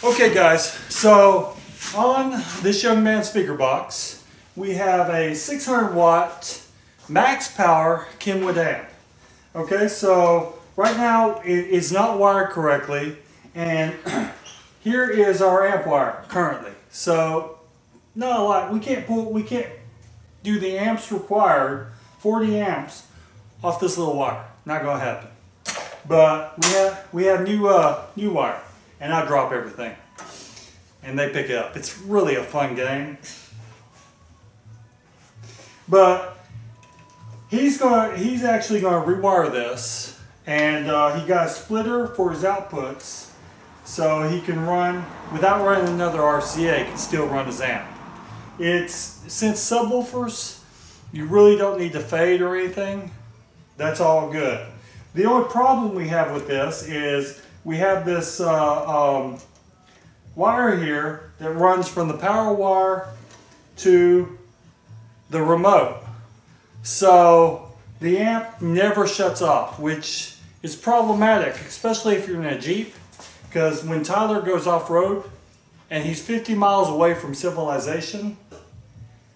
Okay guys, so on this young man's speaker box, we have a 600 watt max power Kenwood amp. Okay, so right now it's not wired correctly, and here is our amp wire currently. So not a lot. We can't do the amps required, 40 amps, off this little wire. Not gonna happen. But we have new wire, and I drop everything, and they pick it up. It's really a fun game. But he's actually gonna rewire this, and he got a splitter for his outputs, so he can run without running another RCA. He can still run his amp. Since subwoofers, you really don't need to fade or anything. That's all good. The only problem we have with this is we have this wire here that runs from the power wire to the remote. So the amp never shuts off, which is problematic, especially if you're in a Jeep, because when Tyler goes off-road and he's 50 miles away from civilization,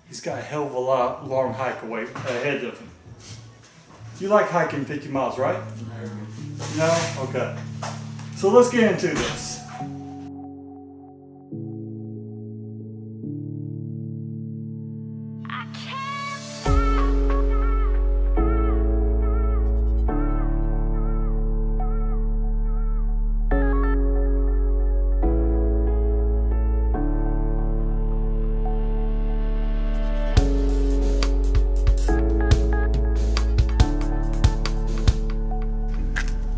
he's got a hell of a long hike ahead of him. You like hiking 50 miles, right? No? Okay. So let's get into this.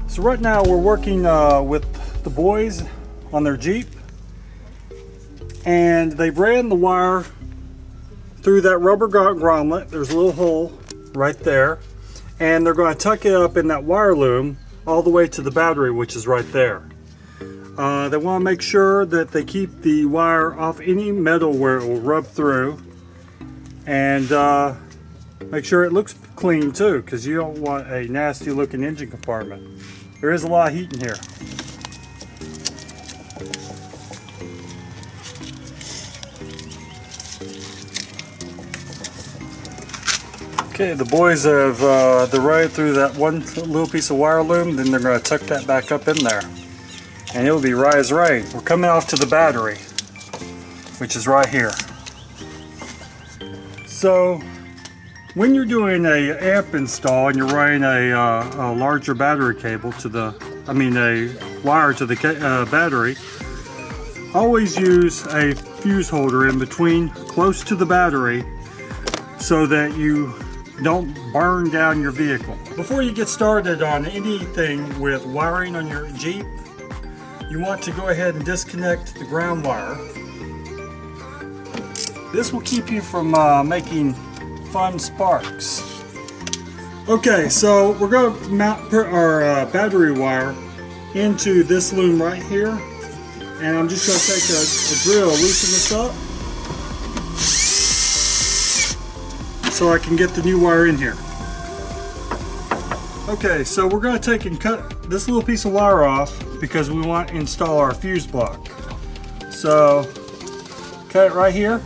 So right now we're working with the boys on their Jeep, and they've ran the wire through that rubber grommet. There's a little hole right there, and they're going to tuck it up in that wire loom all the way to the battery, which is right there. They want to make sure that they keep the wire off any metal where it will rub through, and make sure it looks clean too, because you don't want a nasty looking engine compartment. There is a lot of heat in here. Okay, the boys have they're right through that one little piece of wire loom, then they're going to tuck that back up in there, and it'll be right as rain. We're coming off to the battery, which is right here. So when you're doing a amp install and you're running a larger battery cable to a wire to the battery, always use a fuse holder in between, close to the battery, so that you don't burn down your vehicle. Before you get started on anything with wiring on your Jeep, you want to go ahead and disconnect the ground wire. This will keep you from making fun sparks. Okay, so we're going to put our battery wire into this loom right here, and I'm just going to take a drill, loosen this up, so I can get the new wire in here. Okay, so we're going to take and cut this little piece of wire off because we want to install our fuse block. So cut it right here.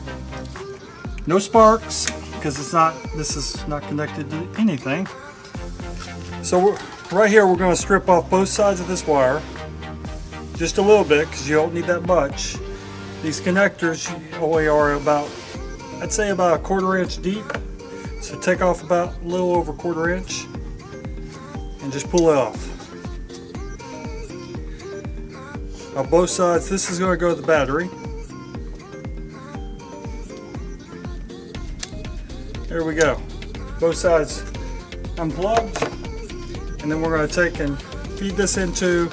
No sparks, because this is not connected to anything. So right here we're going to strip off both sides of this wire, just a little bit, because you don't need that much. These connectors only are about, I'd say about a 1/4 inch deep. So take off about a little over 1/4 inch and just pull it off. On both sides, this is going to go to the battery. There we go. Both sides unplugged, and then we're going to take and feed this into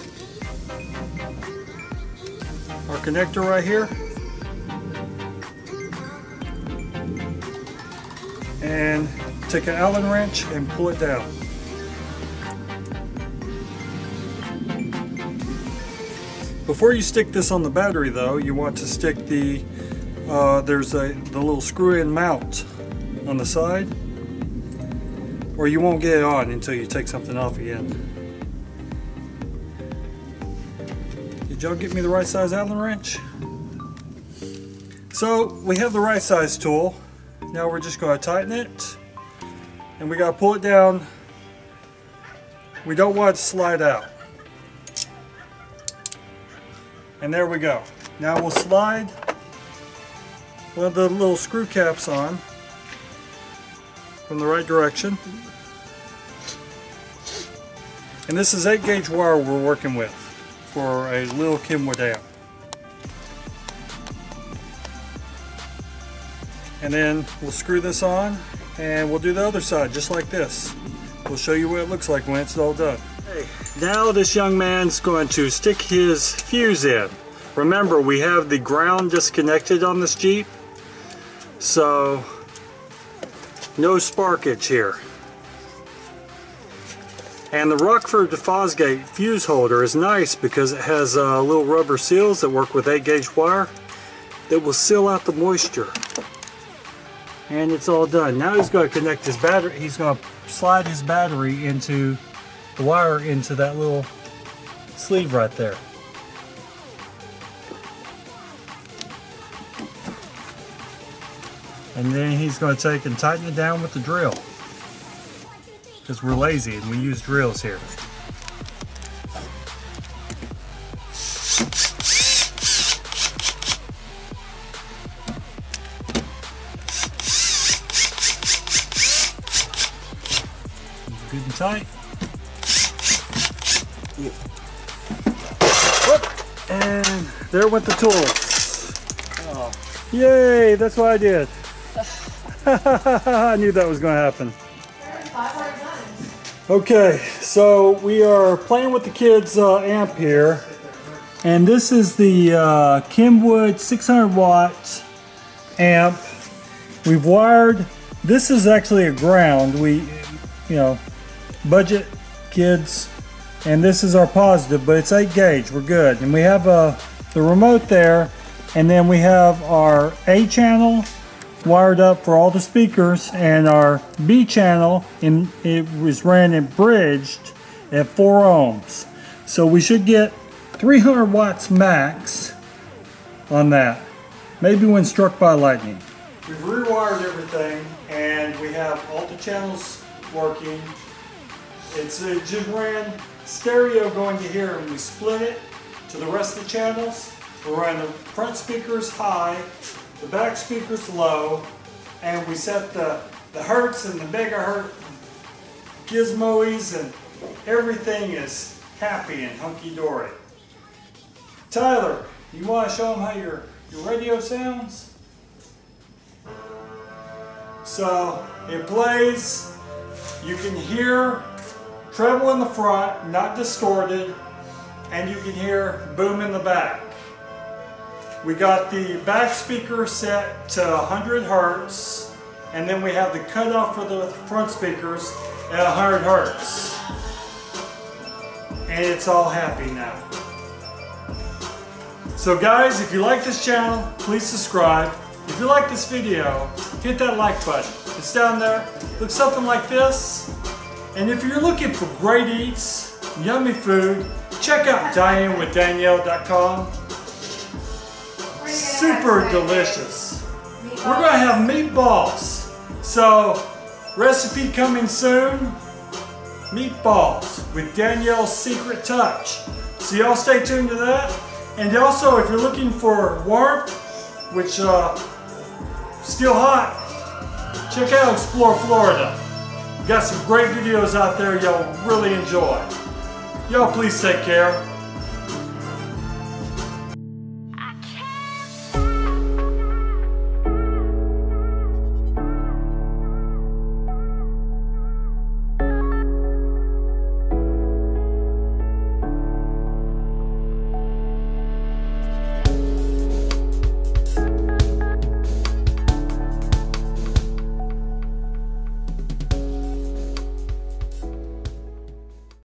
our connector right here, and take an Allen wrench and pull it down. Before you stick this on the battery though, you want to stick the little screw-in mount on the side, or you won't get it on until you take something off again. Did y'all get me the right size Allen wrench? So we have the right size tool. Now we're just going to tighten it, and we got to pull it down. We don't want it to slide out. And there we go. Now we'll slide one of the little screw caps on from the right direction. And this is 8-gauge wire we're working with for a little Kenwood amp. And then we'll screw this on, and we'll do the other side just like this. We'll show you what it looks like when it's all done. Okay, now this young man's going to stick his fuse in. Remember, we have the ground disconnected on this Jeep, so no sparkage here. And the Rockford Fosgate fuse holder is nice because it has little rubber seals that work with 8-gauge wire that will seal out the moisture. And it's all done. Now he's going to connect his battery. He's going to slide his battery into the wire into that little sleeve right there. And then he's going to take and tighten it down with the drill, because we're lazy and we use drills here. Good and tight. Whoop. And there went the tools. Oh. Yay, that's what I did. I knew that was going to happen. Okay, so we are playing with the kids' amp here, and this is the Kenwood 600 watt amp. We've wired. This is actually a ground. We, budget kids, and this is our positive, but it's 8-gauge. We're good, and we have the remote there, and then we have our A channel wired up for all the speakers, and our B channel, it was ran and bridged at 4 ohms. So we should get 300 watts max on that, maybe when struck by lightning. We've rewired everything, and we have all the channels working. It just ran stereo going to here, and we split it to the rest of the channels. We ran the front speakers high, the back speakers low, and we set the hertz and the megahertz gizmos, and everything is happy and hunky-dory. Tyler, you want to show them how your radio sounds? So it plays, you can hear treble in the front, not distorted, and you can hear boom in the back. We got the back speaker set to 100 hertz, and then we have the cutoff for the front speakers at 100 hertz. And it's all happy now. So guys, if you like this channel, please subscribe. If you like this video, hit that like button. It's down there. Looks something like this. And if you're looking for great eats, yummy food, check out DianeWithDanielle.com. Super delicious. We're going to have meatballs. So, recipe coming soon. Meatballs with Danielle's secret touch. So y'all stay tuned to that. And also, if you're looking for warmth, which still hot, check out Explore Florida. We've got some great videos out there y'all really enjoy. Y'all please take care.